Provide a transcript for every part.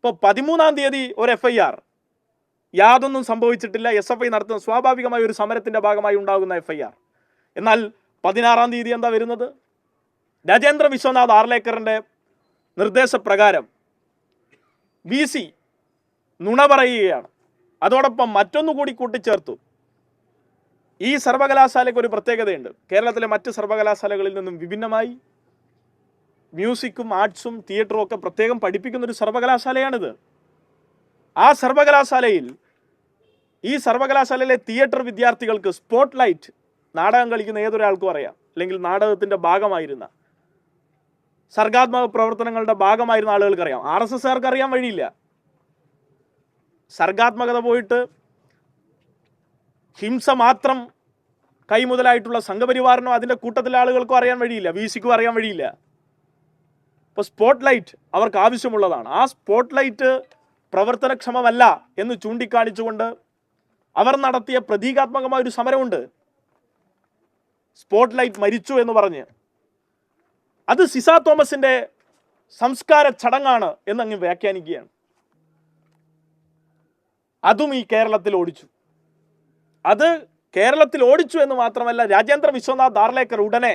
ഇപ്പോൾ 13-ാം തീയതി ഒരു FIR, യാതൊന്നും സംഭവിച്ചിട്ടില്ല. SFI നടത്തുന്ന സ്വാഭാവികമായ ഒരു സമരത്തിൻ്റെ ഭാഗമായി ഉണ്ടാകുന്ന FIR. എന്നാൽ 16-ാം തീയതി എന്താ വരുന്നത്? രാജേന്ദ്ര വിശ്വനാഥ് ആർലേക്കറിൻ്റെ നിർദ്ദേശപ്രകാരം VC നുണ പറയുകയാണ്. അതോടൊപ്പം മറ്റൊന്നുകൂടി കൂട്ടിച്ചേർത്തു. ഈ സർവകലാശാലയ്ക്ക് ഒരു പ്രത്യേകതയുണ്ട്. കേരളത്തിലെ മറ്റ് സർവകലാശാലകളിൽ നിന്നും വിഭിന്നമായി മ്യൂസിക്കും ആർട്സും തിയേറ്ററും ഒക്കെ പ്രത്യേകം പഠിപ്പിക്കുന്നൊരു സർവകലാശാലയാണിത്. ആ സർവകലാശാലയിലെ തിയേറ്റർ വിദ്യാർത്ഥികൾക്ക് സ്പോട്ട് ലൈറ്റ്, നാടകം കളിക്കുന്ന ഏതൊരാൾക്കും അറിയാം, അല്ലെങ്കിൽ നാടകത്തിൻ്റെ ഭാഗമായിരുന്ന സർഗാത്മക പ്രവർത്തനങ്ങളുടെ ഭാഗമായിരുന്ന ആളുകൾക്ക് അറിയാം. RSSകാർക്ക് അറിയാൻ വഴിയില്ല. സർഗാത്മകത പോയിട്ട് ഹിംസ മാത്രം കൈമുതലായിട്ടുള്ള സംഘപരിവാറിനോ അതിൻ്റെ കൂട്ടത്തിലെ ആളുകൾക്കും അറിയാൻ വഴിയില്ല, VCക്കും അറിയാൻ വഴിയില്ല. ഇപ്പോൾ സ്പോട്ട് ലൈറ്റ് അവർക്ക് ആവശ്യമുള്ളതാണ്. ആ സ്പോട്ട് ലൈറ്റ് പ്രവർത്തനക്ഷമമല്ല എന്ന് ചൂണ്ടിക്കാണിച്ചുകൊണ്ട് അവർ നടത്തിയ പ്രതീകാത്മകമായ ഒരു സമരമുണ്ട്. സ്പോട്ട് ലൈറ്റ് മരിച്ചു എന്ന് പറഞ്ഞ് അത് സിസ തോമസിൻ്റെ സംസ്കാര ചടങ്ങാണ് എന്നങ്ങ് വ്യാഖ്യാനിക്കുകയാണ്. അതും ഈ കേരളത്തിൽ ഓടിച്ചു. അത് കേരളത്തിൽ ഓടിച്ചു എന്ന് മാത്രമല്ല, രാജേന്ദ്ര വിശ്വനാഥ് ആർലേക്കർ ഉടനെ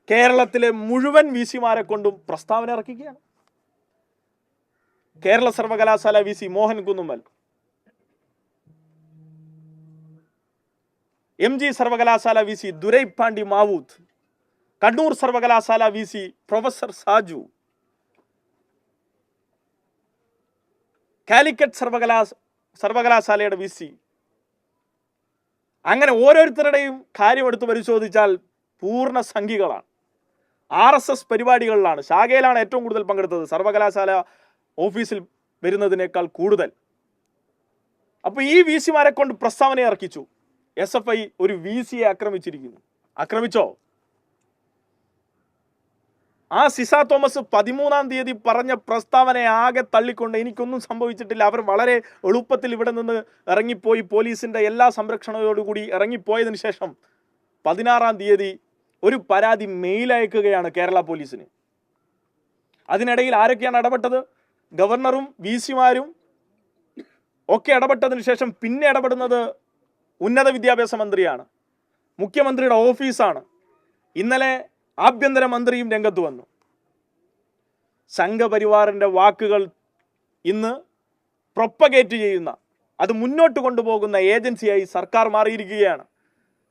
കേരളത്തിലെ മുഴുവൻ VCമാരെ കൊണ്ടും പ്രസ്താവന ഇറക്കുകയാണ്. കേരള സർവകലാശാല VC മോഹൻ കുന്നുമ്മൽ, MG സർവകലാശാല VC ദുരൈപാണ്ടി മാവൂത്ത്, കണ്ണൂർ സർവകലാശാല VC പ്രൊഫസർ സാജു, കാലിക്കറ്റ് സർവകലാശാലയുടെ VC, അങ്ങനെ ഓരോരുത്തരുടെയും കാര്യം എടുത്ത് പരിശോധിച്ചാൽ പൂർണ്ണ സംഖ്യകളാണ്. RSS പരിപാടികളിലാണ്, ശാഖയിലാണ് ഏറ്റവും കൂടുതൽ പങ്കെടുത്തത്, സർവകലാശാല ഓഫീസിൽ വരുന്നതിനേക്കാൾ കൂടുതൽ. അപ്പോൾ ഈ VCമാരെ കൊണ്ട് പ്രസ്താവന ഇറക്കിച്ചു. SFI ഒരു VCയെ ആക്രമിച്ചിരിക്കുന്നു. ആക്രമിച്ചോ? ആ സിസ തോമസ് 13-ാം തീയതി പറഞ്ഞ പ്രസ്താവനയെ ആകെ തള്ളിക്കൊണ്ട് എനിക്കൊന്നും സംഭവിച്ചിട്ടില്ല, അവർ വളരെ എളുപ്പത്തിൽ ഇവിടെ നിന്ന് ഇറങ്ങിപ്പോയി, പോലീസിൻ്റെ എല്ലാ സംരക്ഷണയോടുകൂടി ഇറങ്ങിപ്പോയതിനു ശേഷം 16-ാം തീയതി ഒരു പരാതി മെയിൽ അയക്കുകയാണ് കേരള പോലീസിന്. അതിനിടയിൽ ആരൊക്കെയാണ് ഇടപെട്ടത്? ഗവർണറും VCമാരും ഒക്കെ ഇടപെട്ടതിന് ശേഷം പിന്നെ ഇടപെടുന്നത് ഉന്നത വിദ്യാഭ്യാസ മന്ത്രിയാണ്, മുഖ്യമന്ത്രിയുടെ ഓഫീസാണ്. ഇന്നലെ ആഭ്യന്തരമന്ത്രിയും രംഗത്ത് വന്നു. സംഘപരിവാറിൻ്റെ വാക്കുകൾ ഇന്ന് പ്രൊപ്പഗേറ്റ് ചെയ്യുന്ന, അത് മുന്നോട്ട് കൊണ്ടുപോകുന്ന ഏജൻസിയായി സർക്കാർ മാറിയിരിക്കുകയാണ്.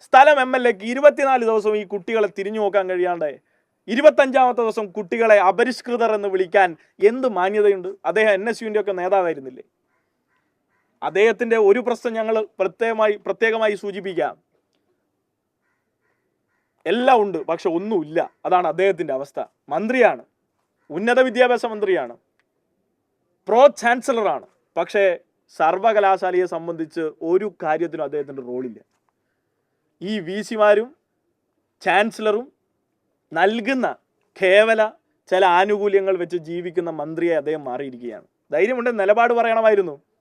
സ്ഥലം MLAക്ക് 24 ദിവസവും ഈ കുട്ടികളെ തിരിഞ്ഞു നോക്കാൻ കഴിയാണ്ട് 25-ാമത്തെ ദിവസം കുട്ടികളെ അപരിഷ്കൃതർ എന്ന് വിളിക്കാൻ എന്ത് മാന്യതയുണ്ട്? അദ്ദേഹം NSUവിൻ്റെ ഒക്കെ നേതാവായിരുന്നില്ലേ? അദ്ദേഹത്തിൻ്റെ ഒരു പ്രശ്നം ഞങ്ങൾ പ്രത്യേകമായി സൂചിപ്പിക്കാം. എല്ലാം ഉണ്ട്, പക്ഷെ ഒന്നുമില്ല. അതാണ് അദ്ദേഹത്തിൻ്റെ അവസ്ഥ. മന്ത്രിയാണ്, ഉന്നത വിദ്യാഭ്യാസ മന്ത്രിയാണ്, പ്രോ ചാൻസലറാണ്, പക്ഷേ സർവകലാശാലയെ സംബന്ധിച്ച് ഒരു കാര്യത്തിനും അദ്ദേഹത്തിൻ്റെ റോളില്ല. ഈ VCമാരും ചാൻസലറും നൽകുന്ന കേവല ചില ആനുകൂല്യങ്ങൾ വെച്ച് ജീവിക്കുന്ന മന്ത്രിയെ അദ്ദേഹം മാറിയിരിക്കുകയാണ്. ധൈര്യമുണ്ടെങ്കിൽ നിലപാട് പറയണമായിരുന്നു.